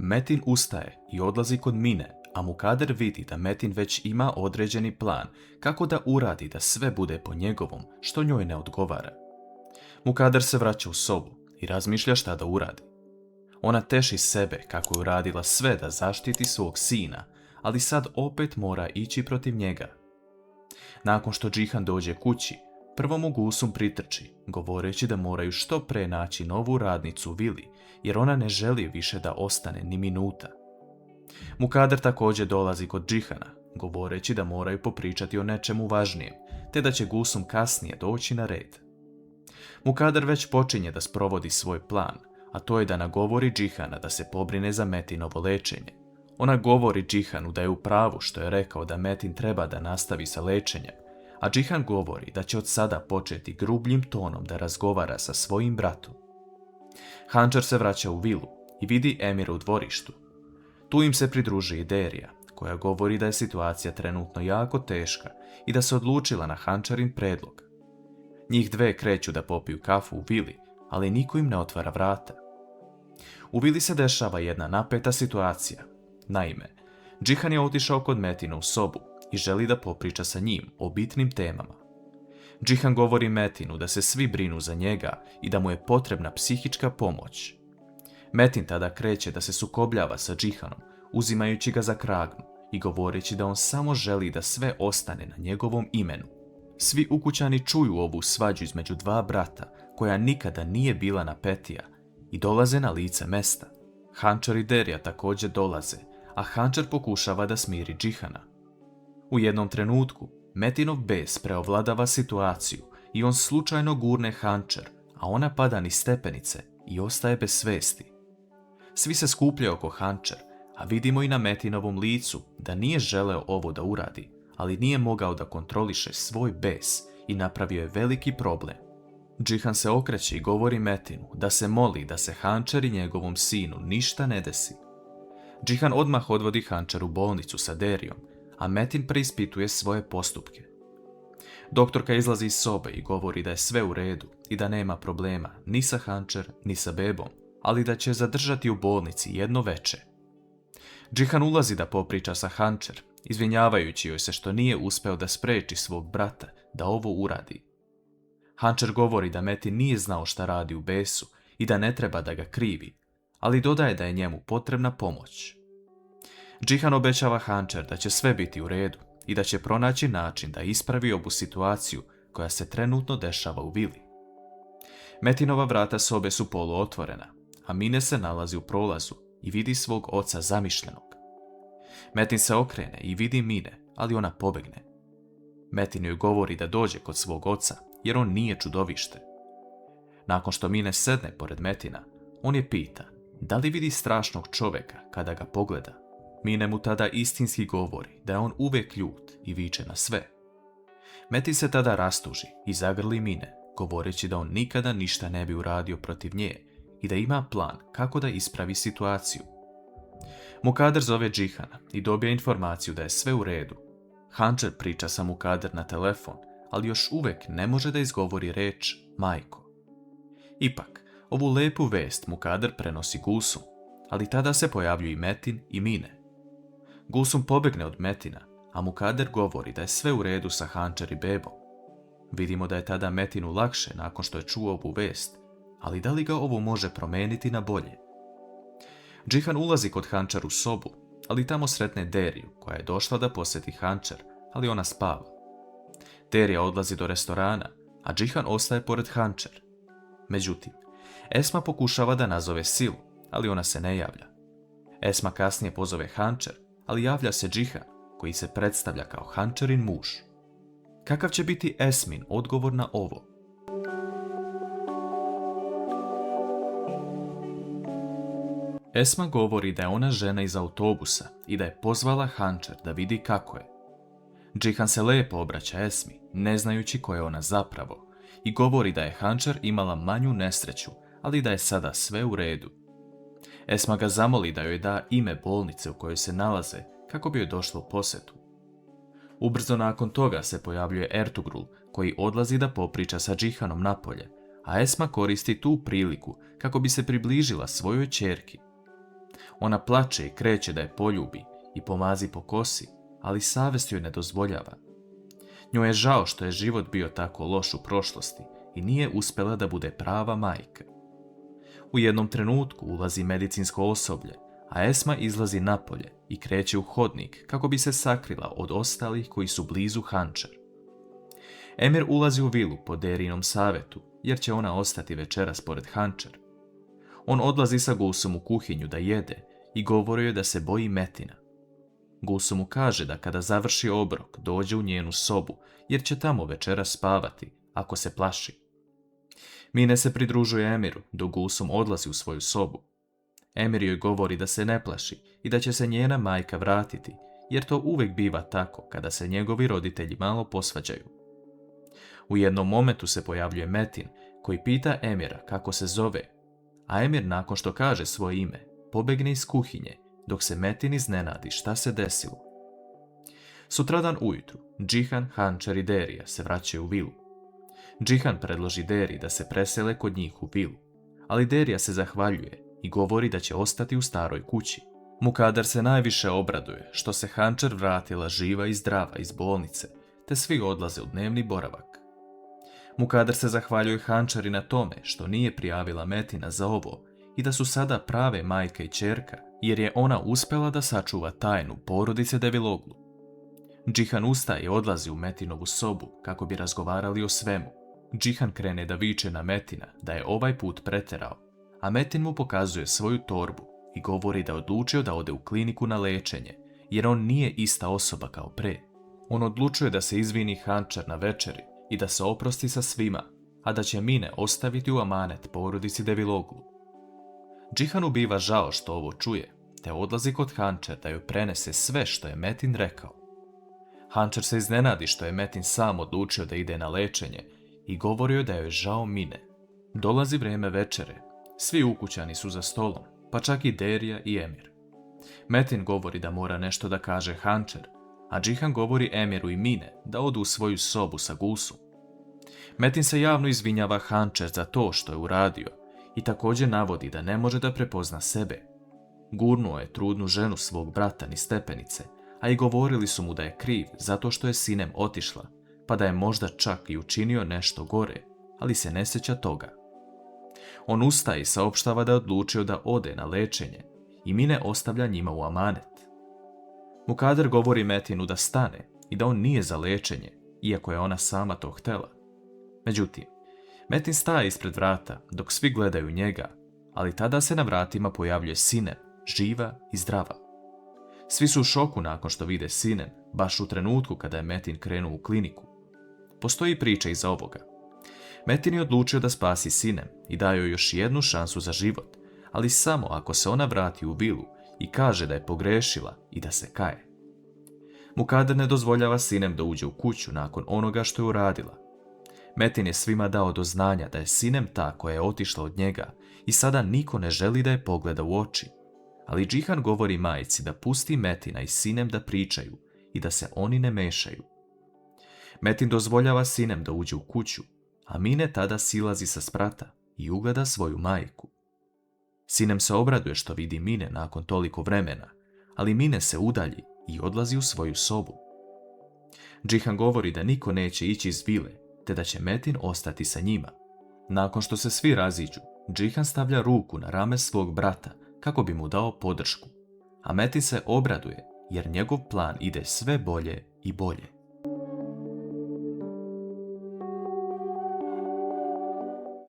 Metin ustaje i odlazi kod Mine, a Mukader vidi da Metin već ima određeni plan kako da uradi da sve bude po njegovom, što njoj ne odgovara. Mukader se vraća u sobu i razmišlja šta da uradi. Ona teši sebe kako je uradila sve da zaštiti svog sina, ali sad opet mora ići protiv njega. Nakon što Džihan dođe kući, prvo mu Gulsum pritrči, govoreći da moraju što pre naći novu radnicu Vili, jer ona ne želi više da ostane ni minuta. Mukader također dolazi kod Džihana, govoreći da moraju popričati o nečemu važnijem, te da će Gulsum kasnije doći na red. Mukader već počinje da sprovodi svoj plan, a to je da nagovori Džihana da se pobrine za Metinovo lečenje. Ona govori Džihanu da je u pravu što je rekao da Metin treba da nastavi sa lečenjem, a Džihan govori da će od sada početi grubljim tonom da razgovara sa svojim bratom. Hančar se vraća u vilu i vidi Emira u dvorištu. Tu im se pridruži i Derija, koja govori da je situacija trenutno jako teška i da se odlučila na Hančarin predlog. Njih dve kreću da popiju kafu u vili, ali niko im ne otvara vrata. U vili se dešava jedna napeta situacija. Naime, Džihan je otišao kod Metina u sobu i želi da popriča sa njim o bitnim temama. Džihan govori Metinu da se svi brinu za njega i da mu je potrebna psihička pomoć. Metin tada kreće da se sukobljava sa Džihanom, uzimajući ga za kragnu i govoreći da on samo želi da sve ostane na njegovom imenu. Svi ukućani čuju ovu svađu između dva brata, koja nikada nije bila napetija, i dolaze na lice mesta. Hančar i Derija također dolaze, a Hančar pokušava da smiri Džihana. U jednom trenutku, Metinov bes preovladava situaciju i on slučajno gurne Hančar, a ona pada niz stepenice i ostaje bez svesti. Svi se skupljaju oko Hančar, a vidimo i na Metinovom licu da nije želeo ovo da uradi, ali nije mogao da kontroliše svoj bes i napravio je veliki problem. Džihan se okreće i govori Metinu da se moli da se Hančar i njegovom sinu ništa ne desi. Džihan odmah odvodi Hančar u bolnicu sa Derijom, a Metin preispituje svoje postupke. Doktorka izlazi iz sobe i govori da je sve u redu i da nema problema ni sa Hančar ni sa bebom, ali da će zadržati u bolnici jedno veče. Džihan ulazi da popriča sa Hančar, izvinjavajući joj se što nije uspeo da spreči svog brata da ovo uradi. Hančar govori da Metin nije znao šta radi u besu i da ne treba da ga krivi, ali dodaje da je njemu potrebna pomoć. Džihan obećava Hančar da će sve biti u redu i da će pronaći način da ispravi ovu situaciju koja se trenutno dešava u vili. Metinova vrata sobe su poluotvorena, a Mine se nalazi u prolazu i vidi svog oca zamišljenog. Metin se okrene i vidi Mine, ali ona pobegne. Metin joj govori da dođe kod svog oca, jer on nije čudovište. Nakon što Mine sedne pored Metina, on je pita da li vidi strašnog čovjeka kada ga pogleda. Mine mu tada istinski govori da je on uvijek ljut i viče na sve. Metin se tada rastuži i zagrli Mine, govoreći da on nikada ništa ne bi uradio protiv nje i da ima plan kako da ispravi situaciju. Mukader zove Džihana i dobije informaciju da je sve u redu. Hančar priča sa Mukader na telefon, ali još uvijek ne može da izgovori reč majko. Ipak, ovu lepu vest Mukader prenosi Gulsum, ali tada se pojavljuju i Metin i Mine. Gulsum pobegne od Metina, a Mukader govori da je sve u redu sa Hančar i bebom. Vidimo da je tada Metinu lakše nakon što je čuo ovu vest, ali da li ga ovo može promeniti na bolje? Džihan ulazi kod Hančar u sobu, ali tamo sretne Deriju, koja je došla da posjeti Hančar, ali ona spava. Derija odlazi do restorana, a Džihan ostaje pored Hančar. Međutim, Esma pokušava da nazove Silu, ali ona se ne javlja. Esma kasnije pozove Hančar, ali javlja se Džihan, koji se predstavlja kao Hančarin muž. Kakav će biti Esmin odgovor na ovo? Esma govori da je ona žena iz autobusa i da je pozvala Hančar da vidi kako je. Džihan se lijepo obraća Esmi, ne znajući ko je ona zapravo, i govori da je Hančar imala manju nesreću, ali da je sada sve u redu. Esma ga zamoli da joj da ime bolnice u kojoj se nalaze kako bi joj došlo u posjetu. Ubrzo nakon toga se pojavljuje Ertugrul, koji odlazi da popriča sa Džihanom napolje, a Esma koristi tu priliku kako bi se približila svojoj ćerki. Ona plače i kreće da je poljubi i pomazi po kosi, ali savjest joj ne dozvoljava. Njoj je žao što je život bio tako loš u prošlosti i nije uspjela da bude prava majka. U jednom trenutku ulazi medicinsko osoblje, a Esma izlazi napolje i kreće u hodnik kako bi se sakrila od ostalih koji su blizu Hančer. Emir ulazi u vilu po Derinom savjetu, jer će ona ostati večeras pored Hančer. On odlazi sa Gulsum u kuhinju da jede i govori joj da se boji Metina. Gulsum mu kaže da kada završi obrok dođe u njenu sobu, jer će tamo večeras spavati, ako se plaši. Mine se pridružuje Emiru, dok Gulsum odlazi u svoju sobu. Emir joj govori da se ne plaši i da će se njena majka vratiti, jer to uvijek biva tako kada se njegovi roditelji malo posvađaju. U jednom momentu se pojavljuje Metin, koji pita Emira kako se zove, a Emir nakon što kaže svoje ime, pobegne iz kuhinje, dok se Metin iznenadi šta se desilo. Sutradan ujutru, Džihan, Hančer i Derija se vraćaju u vilu. Džihan predloži Deriji da se presele kod njih u vilu, ali Derija se zahvaljuje i govori da će ostati u staroj kući. Mukader se najviše obraduje što se Hančer vratila živa i zdrava iz bolnice, te svi odlaze u dnevni boravak. Mukader se zahvaljuje Hančeri na tome što nije prijavila Metina za ovo i da su sada prave majka i ćerka, jer je ona uspjela da sačuva tajnu porodice Deviloglu. Džihan ustaje i odlazi u Metinovu sobu kako bi razgovarali o svemu. Džihan krene da viče na Metina da je ovaj put preterao, a Metin mu pokazuje svoju torbu i govori da je odlučio da ode u kliniku na lečenje, jer on nije ista osoba kao pre. On odlučuje da se izvini Hančer na večeri i da se oprosti sa svima, a da će Mine ostaviti u amanet porodici Deviloglu. Džihanu biva žao što ovo čuje, te odlazi kod Hančer da joj prenese sve što je Metin rekao. Hančer se iznenadi što je Metin sam odlučio da ide na lečenje i govori joj da joj žao Mine. Dolazi vrijeme večere, svi ukućani su za stolom, pa čak i Derija i Emir. Metin govori da mora nešto da kaže Hančer, a Džihan govori Emiru i Mine da odu u svoju sobu sa Gulsum. Metin se javno izvinjava Hančer za to što je uradio i također navodi da ne može da prepozna sebe. Gurnuo je trudnu ženu svog brata niz stepenice, a i govorili su mu da je kriv zato što je sinem otišla, pa da je možda čak i učinio nešto gore, ali se ne sjeća toga. On ustaje i saopštava da je odlučio da ode na lečenje i Mine ostavlja njima u amanet. Mukader govori Metinu da stane i da on nije za lečenje, iako je ona sama to htjela. Međutim, Metin staje ispred vrata dok svi gledaju njega, ali tada se na vratima pojavljuje Sinem, živa i zdrava. Svi su u šoku nakon što vide Sinem, baš u trenutku kada je Metin krenuo u kliniku. Postoji priča iza ovoga. Metin je odlučio da spasi Sinem i daje joj još jednu šansu za život, ali samo ako se ona vrati u vilu i kaže da je pogrešila i da se kaje. Mukader ne dozvoljava Sinem da uđe u kuću nakon onoga što je uradila. Metin je svima dao do znanja da je Sinem ta koja je otišla od njega i sada niko ne želi da je pogleda u oči. Ali Džihan govori majci da pusti Metina i Sinem da pričaju i da se oni ne mešaju. Metin dozvoljava Sinem da uđe u kuću, a Mine tada silazi sa sprata i ugleda svoju majku. Sinem se obraduje što vidi Mine nakon toliko vremena, ali Mine se udalji i odlazi u svoju sobu. Džihan govori da niko neće ići iz vile, te da će Metin ostati sa njima. Nakon što se svi raziđu, Džihan stavlja ruku na rame svog brata kako bi mu dao podršku, a Metin se obraduje jer njegov plan ide sve bolje i bolje.